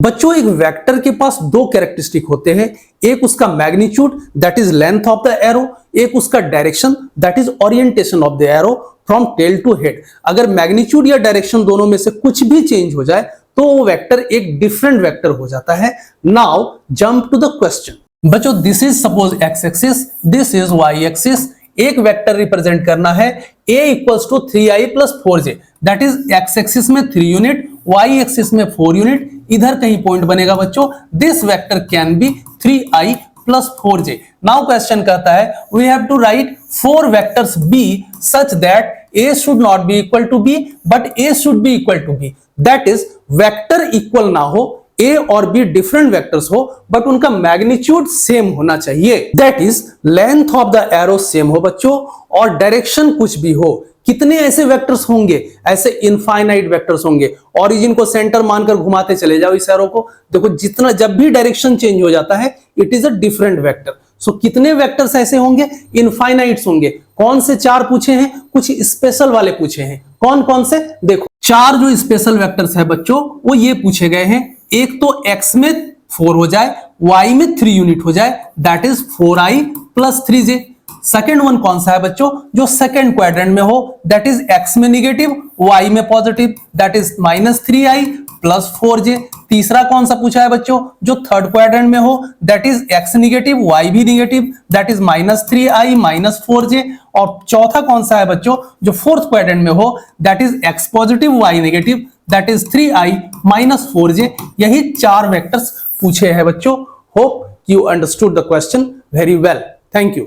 बच्चों एक वेक्टर के पास दो कैरेक्टरिस्टिक होते हैं, एक उसका magnitude that is length of the arrow, एक उसका direction that is orientation of the arrow from tail to head. अगर मैग्नीट्यूड या डायरेक्शन दोनों में से कुछ भी चेंज हो जाए तो वो वेक्टर एक डिफरेंट वेक्टर हो जाता है। Now jump to the question. बच्चों this is suppose x axis, this is y axis. एक वेक्टर रिप्रेजेंट करना है a equals to 3i plus 4j, that is x axis में 3 यूनिट, वाई एक्सिस में 4 unit, इधर कहीं पॉइंट बनेगा बच्चों। This vector can be 3i plus 4j। Now question कहता है we have to write 4 vectors b such that a should not be equal to b but a should be equal to b। That is vector equal ना हो, A और B different vectors हो but उनका magnitude same होना चाहिए। That is length of the arrow same हो बच्चों और डायरेक्शन कुछ भी हो। कितने ऐसे वेक्टर्स होंगे? ऐसे इनफाइनाइट वेक्टर्स होंगे। ओरिजिन को सेंटर मानकर घुमाते चले जाओ इस एरो को, देखो जितना जब भी डायरेक्शन चेंज हो जाता है it is a different vector. So कितने वेक्टर्स ऐसे होंगे? इनफाइनाइट्स होंगे। कौन से 4 पूछे हैं? कुछ स्पेशल वाले पूछे हैं। कौन कौन से? देखो 4 जो स्पेशल वेक्टर्स है बच्चों वो ये पूछे गए हैं। एक तो x में 4 हो जाए, y में 3 यूनिट हो जाए, that is 4i plus 3j। Second one कौन सा है बच्चों? जो सेकेंड क्वाड्रेंट में हो, दैट इज x में निगेटिव, y में positive, that is minus 3i plus 4j। तीसरा कौन सा पूछा है बच्चों? जो थर्ड क्वाड्रेंट में हो, that is x negative, y भी negative, that is minus 3i minus 4j। और चौथा कौन सा है बच्चों? जो फोर्थ क्वाड्रेंट में हो, that is x positive, y negative, that is 3i minus 4j। यही 4 वेक्टर्स पूछे हैं बच्चों। Hope you understood the question very well. Thank you.